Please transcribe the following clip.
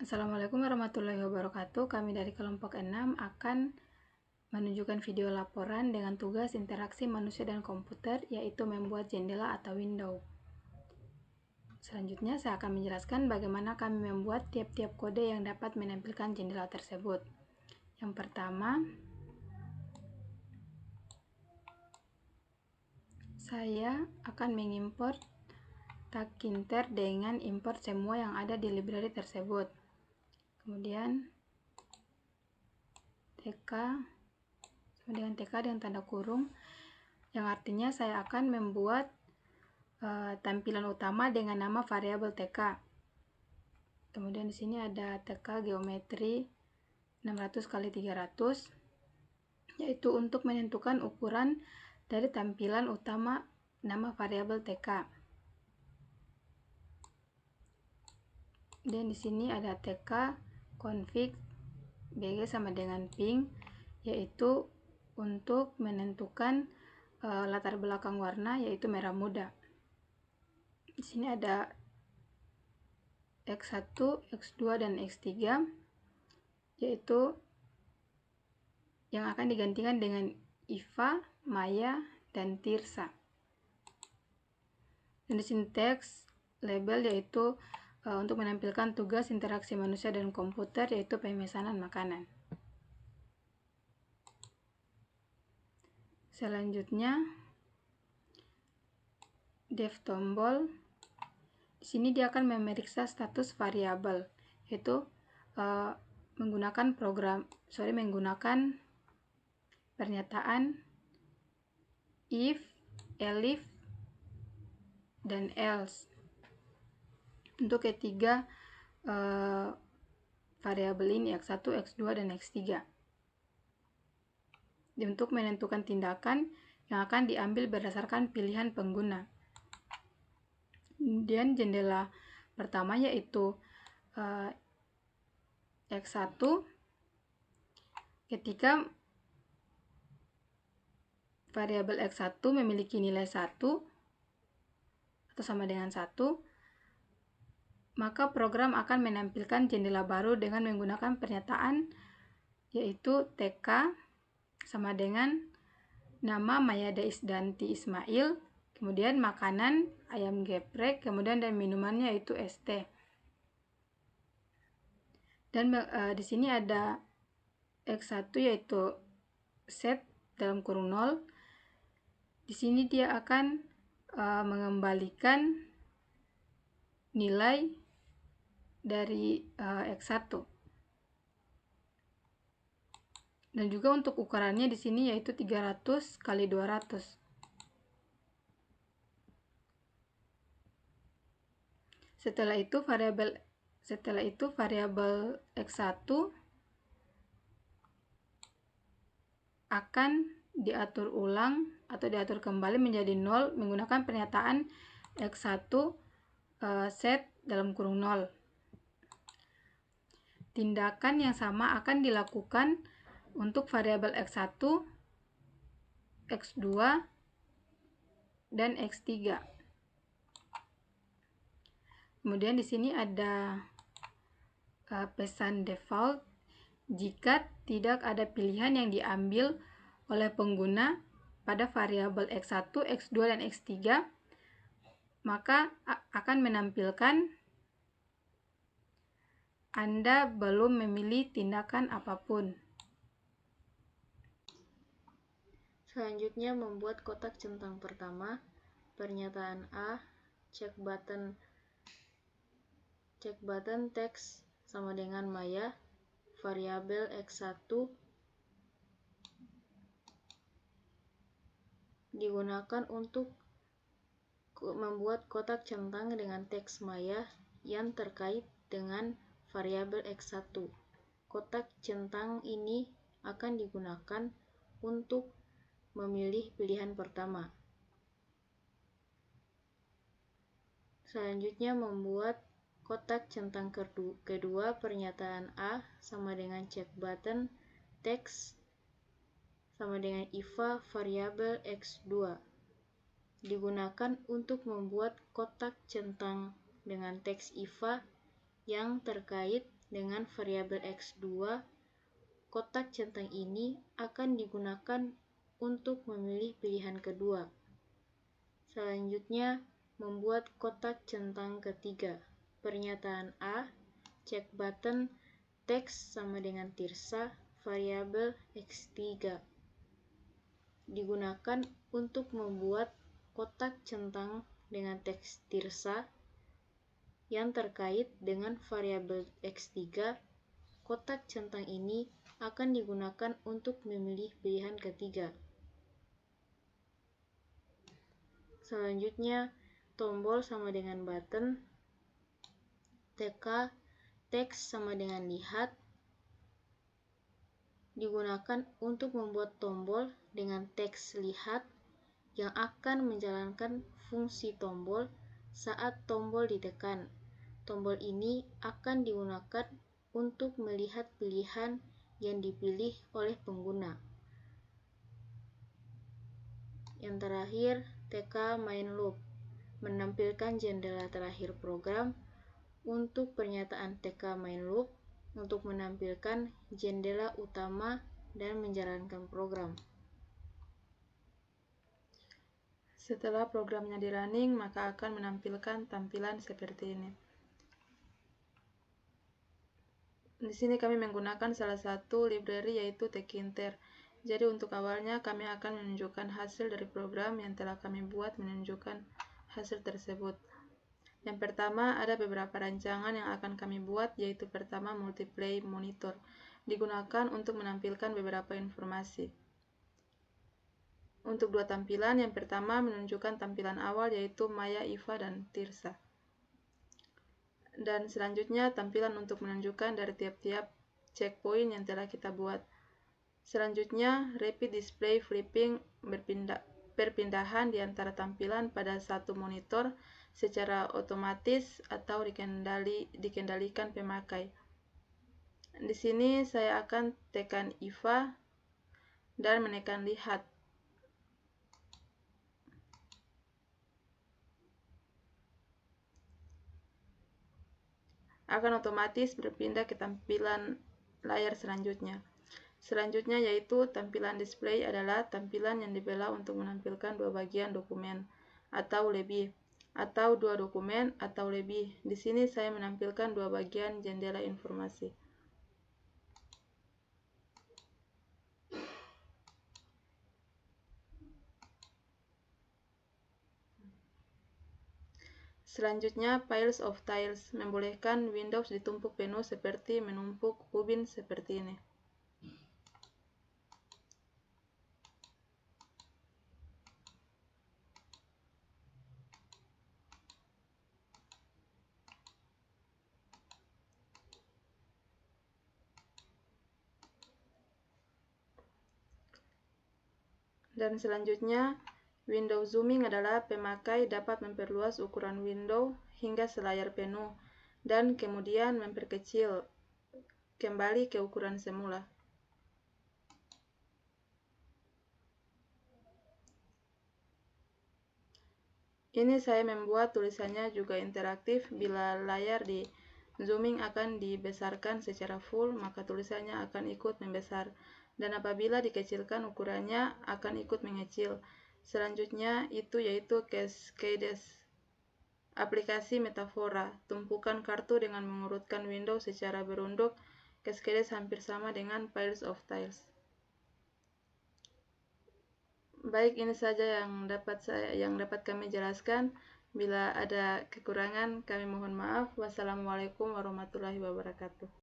Assalamualaikum warahmatullahi wabarakatuh. Kami dari kelompok 6 akan menunjukkan video laporan dengan tugas interaksi manusia dan komputer, yaitu membuat jendela atau window. Selanjutnya, saya akan menjelaskan bagaimana kami membuat tiap-tiap kode yang dapat menampilkan jendela tersebut. Yang pertama, saya akan mengimport tagkinter dengan import semua yang ada di library tersebut. Kemudian TK sama dengan TK dengan tanda kurung, yang artinya saya akan membuat tampilan utama dengan nama variabel TK. Kemudian di sini ada TK geometri 600 x 300, yaitu untuk menentukan ukuran dari tampilan utama nama variabel TK. Dan di sini ada TK config BG sama dengan ping, yaitu untuk menentukan latar belakang warna, yaitu merah muda. Di sini ada X1, X2, dan X3, yaitu yang akan digantikan dengan Iva, Maya, dan Tirsa. Dan di sini teks label, yaitu untuk menampilkan tugas interaksi manusia dan komputer, yaitu pemesanan makanan. Selanjutnya, dev tombol. Di sini dia akan memeriksa status variabel, yaitu menggunakan pernyataan if, elif, dan else untuk ketiga variabel ini, X1, X2, dan X3. Untuk menentukan tindakan yang akan diambil berdasarkan pilihan pengguna. Kemudian jendela pertama, yaitu X1, ketika variabel X1 memiliki nilai 1 atau sama dengan 1, maka program akan menampilkan jendela baru dengan menggunakan pernyataan, yaitu TK sama dengan nama Mayada Isdanti Ismail, kemudian makanan ayam geprek, kemudian dan minumannya yaitu ST. Dan di sini ada X1, yaitu set dalam kurung 0. Di sini dia akan mengembalikan nilai dari X1. Dan juga untuk ukurannya di sini yaitu 300 x 200. Setelah itu variabel X1 akan diatur ulang atau diatur kembali menjadi 0 menggunakan pernyataan X1 set dalam kurung 0. Tindakan yang sama akan dilakukan untuk variabel X1, X2, dan X3. Kemudian di sini ada pesan default. Jika tidak ada pilihan yang diambil oleh pengguna pada variabel X1, X2, dan X3, maka akan menampilkan Anda belum memilih tindakan apapun. Selanjutnya, membuat kotak centang pertama, pernyataan A, check button teks sama dengan Maya, variabel X1 digunakan untuk membuat kotak centang dengan teks Maya yang terkait dengan variabel X1. Kotak centang ini akan digunakan untuk memilih pilihan pertama. Selanjutnya, membuat kotak centang kedua, pernyataan A sama dengan check button teks sama dengan Iva, variabel X2 digunakan untuk membuat kotak centang dengan teks Iva yang terkait dengan variabel X2, kotak centang ini akan digunakan untuk memilih pilihan kedua. Selanjutnya, membuat kotak centang ketiga. Pernyataan A, check button, teks sama dengan tirsa, variabel X3. Digunakan untuk membuat kotak centang dengan teks tirsa yang terkait dengan variabel X3. Kotak centang ini akan digunakan untuk memilih pilihan ketiga. Selanjutnya, tombol sama dengan button, TK, teks sama dengan lihat, digunakan untuk membuat tombol dengan teks lihat yang akan menjalankan fungsi tombol saat tombol ditekan. Tombol ini akan digunakan untuk melihat pilihan yang dipilih oleh pengguna. Yang terakhir, TK main loop, menampilkan jendela terakhir program. Untuk pernyataan TK main loop, untuk menampilkan jendela utama dan menjalankan program. Setelah programnya di running, maka akan menampilkan tampilan seperti ini. Di sini kami menggunakan salah satu library yaitu Tkinter. Jadi untuk awalnya kami akan menunjukkan hasil dari program yang telah kami buat menunjukkan hasil tersebut. Yang pertama ada beberapa rancangan yang akan kami buat, yaitu pertama multiplay monitor. Digunakan untuk menampilkan beberapa informasi. Untuk dua tampilan, yang pertama menunjukkan tampilan awal yaitu Maya, Iva, dan Tirsa. Dan selanjutnya tampilan untuk menunjukkan dari tiap-tiap checkpoint yang telah kita buat. Selanjutnya rapid display flipping, perpindahan di antara tampilan pada satu monitor secara otomatis atau dikendalikan pemakai. Di sini saya akan tekan Iva dan menekan lihat. Akan otomatis berpindah ke tampilan layar selanjutnya. Selanjutnya yaitu tampilan display adalah tampilan yang dibelah untuk menampilkan dua bagian dokumen atau lebih, atau dua dokumen atau lebih. Di sini saya menampilkan dua bagian jendela informasi. Selanjutnya, piles of tiles membolehkan Windows ditumpuk penuh seperti menumpuk ubin seperti ini. Dan selanjutnya, window zooming adalah pemakai dapat memperluas ukuran window hingga selayar penuh dan kemudian memperkecil kembali ke ukuran semula. Ini saya membuat tulisannya juga interaktif. Bila layar di zooming akan dibesarkan secara full, maka tulisannya akan ikut membesar. Dan apabila dikecilkan ukurannya akan ikut mengecil. Selanjutnya itu yaitu Cascades. Aplikasi metafora, tumpukan kartu dengan mengurutkan window secara berunduk. Cascades hampir sama dengan piles of tiles. Baik, ini saja yang dapat kami jelaskan. Bila ada kekurangan, kami mohon maaf. Wassalamualaikum warahmatullahi wabarakatuh.